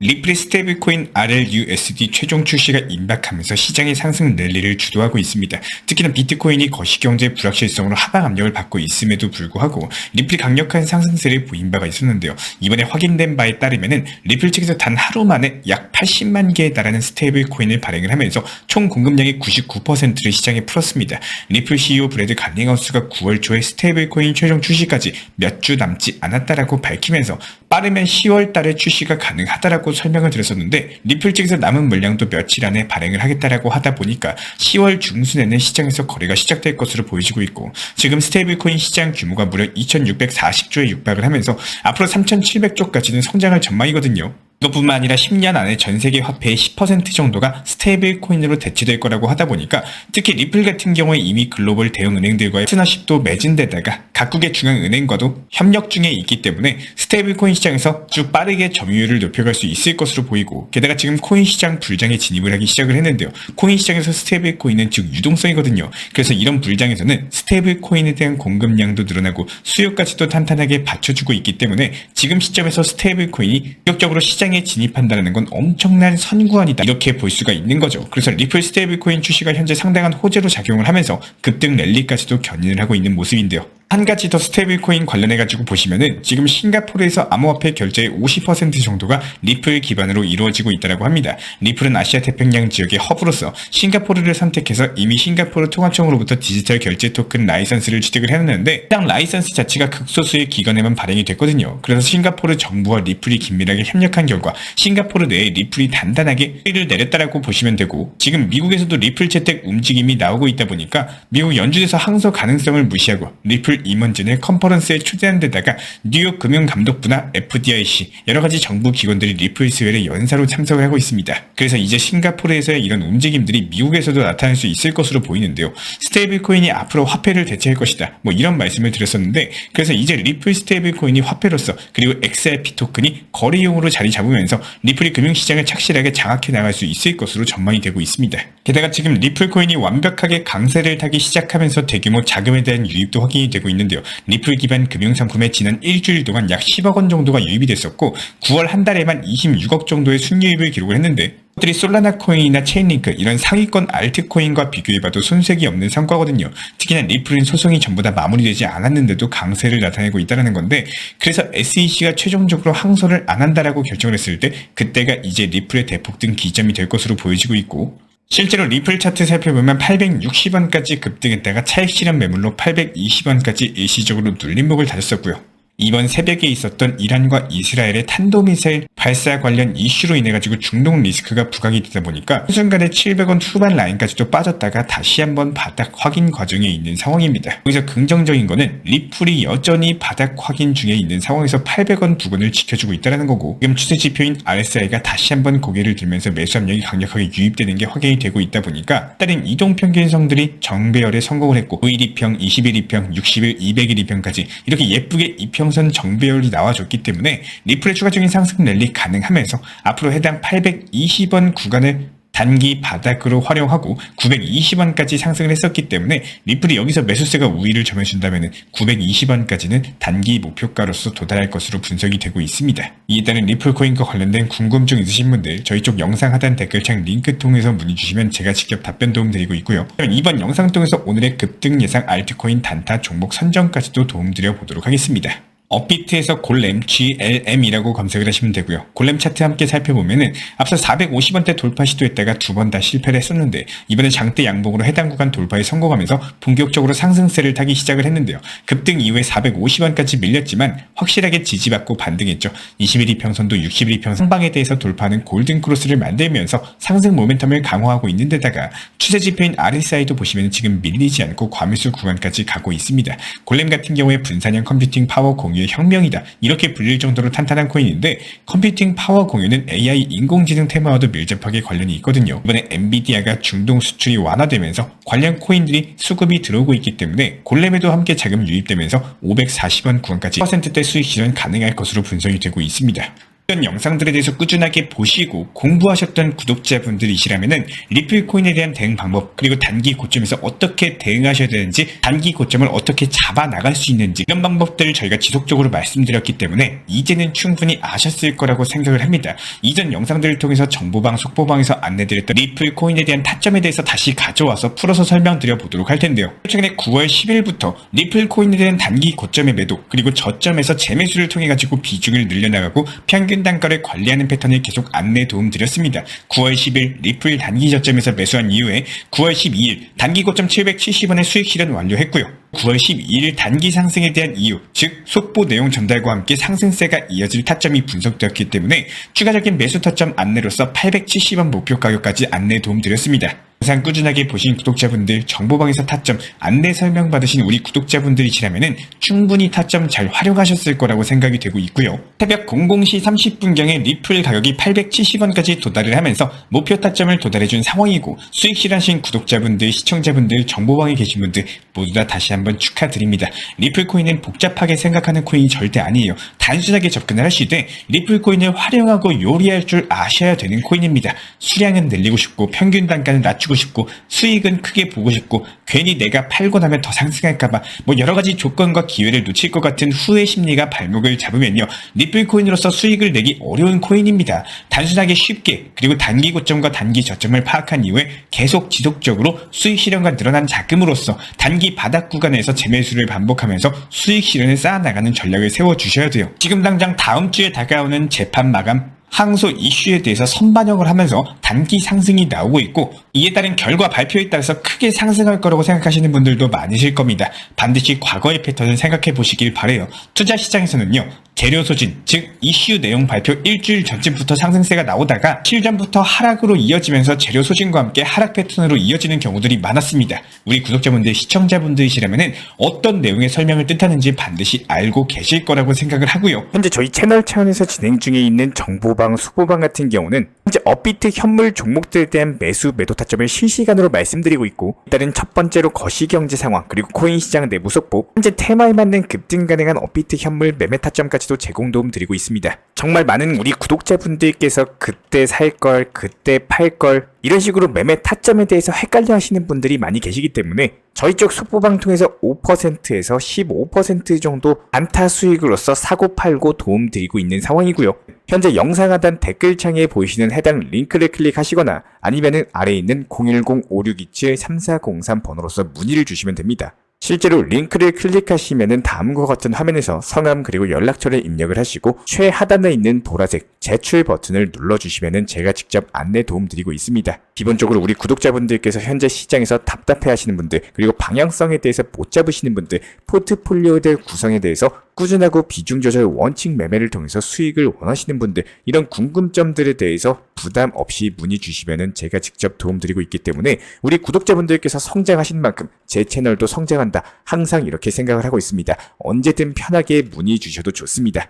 리플의 스테이블코인 RLUSD 최종 출시가 임박하면서 시장의 상승 랠리를 주도하고 있습니다. 특히나 비트코인이 거시경제 불확실성으로 하방 압력을 받고 있음에도 불구하고 리플이 강력한 상승세를 보인 바가 있었는데요. 이번에 확인된 바에 따르면 리플 측에서 단 하루 만에 약 80만 개에 달하는 스테이블코인을 발행을 하면서 총 공급량의 99%를 시장에 풀었습니다. 리플 CEO 브래드 갈링하우스가 9월 초에 스테이블코인 최종 출시까지 몇 주 남지 않았다라고 밝히면서 빠르면 10월 달에 출시가 가능하다라고 설명을 드렸었는데, 리플 측에서 남은 물량도 며칠 안에 발행을 하겠다라고 하다 보니까 10월 중순에는 시장에서 거래가 시작될 것으로 보여지고 있고, 지금 스테이블코인 시장 규모가 무려 2640조에 육박을 하면서 앞으로 3700조까지는 성장할 전망이거든요. 이것뿐만 아니라 10년 안에 전 세계 화폐의 10% 정도가 스테이블 코인으로 대체될 거라고 하다 보니까, 특히 리플 같은 경우에 이미 글로벌 대형 은행들과의 파트너십도 맺은 데다가 각국의 중앙은행과도 협력 중에 있기 때문에 스테이블 코인 시장에서 쭉 빠르게 점유율을 높여갈 수 있을 것으로 보이고, 게다가 지금 코인 시장 불장에 진입을 하기 시작을 했는데요. 코인 시장에서 스테이블 코인은 즉 유동성이거든요. 그래서 이런 불장에서는 스테이블 코인에 대한 공급량도 늘어나고 수요까지도 탄탄하게 받쳐주고 있기 때문에 지금 시점에서 스테이블 코인이 본격적으로 시장에 진입한다는 건 엄청난 선구안이다, 이렇게 볼 수가 있는 거죠. 그래서 리플 스테이블코인 출시가 현재 상당한 호재로 작용을 하면서 급등 랠리까지도 견인을 하고 있는 모습인데요. 한 가지 더 스테이블코인 관련해가지고 보시면은 지금 싱가포르에서 암호화폐 결제의 50% 정도가 리플 기반으로 이루어지고 있다고 합니다. 리플은 아시아 태평양 지역의 허브로서 싱가포르를 선택해서 이미 싱가포르 통화청으로부터 디지털 결제 토큰 라이선스를 취득을 해놨는데, 해당 라이선스 자체가 극소수의 기관에만 발행이 됐거든요. 그래서 싱가포르 정부와 리플이 긴밀하게 협력한 결과 싱가포르 내에 리플이 단단하게 뿌리를 내렸다라고 보시면 되고, 지금 미국에서도 리플 채택 움직임이 나오고 있다 보니까 미국 연준에서 항소 가능성을 무시하고 리플 임원진을 컨퍼런스에 초대한 데다가 뉴욕 금융감독부나 FDIC 여러가지 정부 기관들이 리플 스웰에 연사로 참석을 하고 있습니다. 그래서 이제 싱가포르에서의 이런 움직임들이 미국에서도 나타날 수 있을 것으로 보이는데요. 스테이블 코인이 앞으로 화폐를 대체할 것이다, 뭐 이런 말씀을 드렸었는데, 그래서 이제 리플 스테이블 코인이 화폐로서, 그리고 XRP 토큰이 거래용으로 자리 잡으면서 리플이 금융시장을 착실하게 장악해 나갈 수 있을 것으로 전망이 되고 있습니다. 게다가 지금 리플 코인이 완벽하게 강세를 타기 시작하면서 대규모 자금에 대한 유입도 확인이 되고 있는데요. 리플 기반 금융상품에 지난 일주일 동안 약 10억 원 정도가 유입이 됐었고, 9월 한 달에만 26억 정도의 순유입을 기록을 했는데, 이것들이 솔라나 코인이나 체인링크 이런 상위권 알트코인과 비교해봐도 손색이 없는 성과거든요. 특히나 리플은 소송이 전부 다 마무리되지 않았는데도 강세를 나타내고 있다는 건데, 그래서 SEC가 최종적으로 항소를 안 한다라고 결정을 했을 때 그때가 이제 리플의 대폭등 기점이 될 것으로 보여지고 있고, 실제로 리플 차트 살펴보면 860원까지 급등했다가 차익 실현 매물로 820원까지 일시적으로 눌림목을 다졌었고요. 이번 새벽에 있었던 이란과 이스라엘의 탄도미사일 발사 관련 이슈로 인해가지고 중동 리스크가 부각이 되다 보니까 순간에 700원 후반 라인까지도 빠졌다가 다시 한번 바닥 확인 과정에 있는 상황입니다. 여기서 긍정적인 거는 리플이 여전히 바닥 확인 중에 있는 상황에서 800원 부근을 지켜주고 있다는 거고, 지금 추세 지표인 RSI가 다시 한번 고개를 들면서 매수 압력이 강력하게 유입되는 게 확인이 되고 있다 보니까 다른 이동평균선들이 정배열에 성공을 했고, 5일 2평, 20일 2평, 60일, 200일 2평까지 이렇게 예쁘게 이평선 정배열이 나와줬기 때문에 리플의 추가적인 상승 랠리 가능하면서 앞으로 해당 820원 구간을 단기 바닥으로 활용하고 920원까지 상승을 했었기 때문에 리플이 여기서 매수세가 우위를 점해준다면 920원까지는 단기 목표가로서 도달할 것으로 분석이 되고 있습니다. 이에 따른 리플 코인과 관련된 궁금증 있으신 분들 저희 쪽 영상 하단 댓글창 링크 통해서 문의 주시면 제가 직접 답변 도움 드리고 있고요. 이번 영상 통해서 오늘의 급등 예상 알트코인 단타 종목 선정까지도 도움 드려 보도록 하겠습니다. 업비트에서 골렘 GLM이라고 검색을 하시면 되고요. 골렘 차트 함께 살펴보면은 앞서 450원대 돌파 시도했다가 두 번 다 실패를 했었는데, 이번에 장대 양봉으로 해당 구간 돌파에 성공하면서 본격적으로 상승세를 타기 시작을 했는데요. 급등 이후에 450원까지 밀렸지만 확실하게 지지받고 반등했죠. 21일 평선도 61일 평선 상방에 대해서 돌파하는 골든 크로스를 만들면서 상승 모멘텀을 강화하고 있는 데다가 추세 지표인 RSI도 보시면 지금 밀리지 않고 과매수 구간까지 가고 있습니다. 골렘 같은 경우에 분산형 컴퓨팅 파워 공유 혁명이다, 이렇게 불릴 정도로 탄탄한 코인인데, 컴퓨팅 파워 공유는 AI 인공지능 테마와도 밀접하게 관련이 있거든요. 이번에 엔비디아가 중동 수출이 완화되면서 관련 코인들이 수급이 들어오고 있기 때문에 골렘에도 함께 자금 유입되면서 540원 구간까지 %대 수익 실현 가능할 것으로 분석이 되고 있습니다. 이런 영상들에 대해서 꾸준하게 보시고 공부하셨던 구독자분들이시라면은 리플 코인에 대한 대응 방법, 그리고 단기 고점에서 어떻게 대응하셔야 되는지, 단기 고점을 어떻게 잡아 나갈 수 있는지, 이런 방법들을 저희가 지속적으로 말씀드렸기 때문에 이제는 충분히 아셨을 거라고 생각을 합니다. 이전 영상들을 통해서 정보방, 속보방에서 안내드렸던 리플 코인에 대한 타점에 대해서 다시 가져와서 풀어서 설명드려 보도록 할 텐데요. 최근에 9월 10일부터 리플 코인에 대한 단기 고점의 매도, 그리고 저점에서 재매수를 통해 가지고 비중을 늘려나가고 평균 단가를 관리하는 패턴을 계속 안내 도움 드렸습니다. 9월 10일 리플 단기 저점에서 매수한 이후에 9월 12일 단기 고점 770원의 수익 실현 완료했고요. 9월 12일 단기 상승에 대한 이유, 즉 속보 내용 전달과 함께 상승세가 이어질 타점이 분석되었기 때문에 추가적인 매수 타점 안내로서 870원 목표 가격까지 안내 도움 드렸습니다. 영상 꾸준하게 보신 구독자분들, 정보방에서 타점 안내 설명 받으신 우리 구독자분들이시라면은 충분히 타점 잘 활용하셨을 거라고 생각이 되고 있고요. 새벽 00시 30분경에 리플 가격이 870원까지 도달을 하면서 목표 타점을 도달해준 상황이고, 수익 실현하신 구독자분들, 시청자분들, 정보방에 계신 분들 모두 다 다시 한번 축하드립니다. 리플 코인은 복잡하게 생각하는 코인이 절대 아니에요. 단순하게 접근을 하시되 리플 코인을 활용하고 요리할 줄 아셔야 되는 코인입니다. 수량은 늘리고 싶고 평균 단가는 낮추고 싶고 수익은 크게 보고 싶고 괜히 내가 팔고 나면 더 상승할까봐 뭐 여러가지 조건과 기회를 놓칠 것 같은 후회 심리가 발목을 잡으면요, 리플 코인으로서 수익을 내기 어려운 코인입니다. 단순하게 쉽게, 그리고 단기 고점과 단기 저점을 파악한 이후에 계속 지속적으로 수익 실현과 늘어난 자금으로서 단기 바닥 구간에서 재매수를 반복하면서 수익 실현을 쌓아나가는 전략을 세워주셔야 돼요. 지금 당장 다음 주에 다가오는 재판 마감, 항소 이슈에 대해서 선반영을 하면서 단기 상승이 나오고 있고, 이에 따른 결과 발표에 따라서 크게 상승할 거라고 생각하시는 분들도 많으실 겁니다. 반드시 과거의 패턴을 생각해 보시길 바래요. 투자 시장에서는요, 재료 소진, 즉 이슈 내용 발표 일주일 전쯤부터 상승세가 나오다가 실전부터 하락으로 이어지면서 재료 소진과 함께 하락 패턴으로 이어지는 경우들이 많았습니다. 우리 구독자분들, 시청자분들이시라면은 어떤 내용의 설명을 뜻하는지 반드시 알고 계실 거라고 생각을 하고요. 현재 저희 채널 차원에서 진행 중에 있는 정보방, 속보방 같은 경우는 현재 업비트 현물 종목들에 대한 매수, 매도 타점을 실시간으로 말씀드리고 있고, 일단은 첫 번째로 거시경제 상황, 그리고 코인 시장 내부 속보, 현재 테마에 맞는 급등 가능한 업비트 현물 매매 타점까지도 제공 도움 드리고 있습니다. 정말 많은 우리 구독자분들께서 그때 살 걸, 그때 팔 걸, 이런 식으로 매매 타점에 대해서 헷갈려 하시는 분들이 많이 계시기 때문에 저희 쪽 속보방 통해서 5%에서 15% 정도 안타 수익으로서 사고 팔고 도움 드리고 있는 상황이고요. 현재 영상 하단 댓글창에 보이시는 해당 링크를 클릭하시거나 아니면은 아래에 있는 010-5627-3403 번호로서 문의를 주시면 됩니다. 실제로 링크를 클릭하시면은 다음과 같은 화면에서 성함 그리고 연락처를 입력을 하시고 최하단에 있는 보라색 제출 버튼을 눌러주시면은 제가 직접 안내 도움 드리고 있습니다. 기본적으로 우리 구독자분들께서 현재 시장에서 답답해 하시는 분들, 그리고 방향성에 대해서 못 잡으시는 분들, 포트폴리오들 구성에 대해서 꾸준하고 비중 조절 원칙 매매를 통해서 수익을 원하시는 분들, 이런 궁금점들에 대해서 부담 없이 문의 주시면은 제가 직접 도움 드리고 있기 때문에 우리 구독자분들께서 성장하신 만큼 제 채널도 성장한다, 항상 이렇게 생각을 하고 있습니다. 언제든 편하게 문의 주셔도 좋습니다.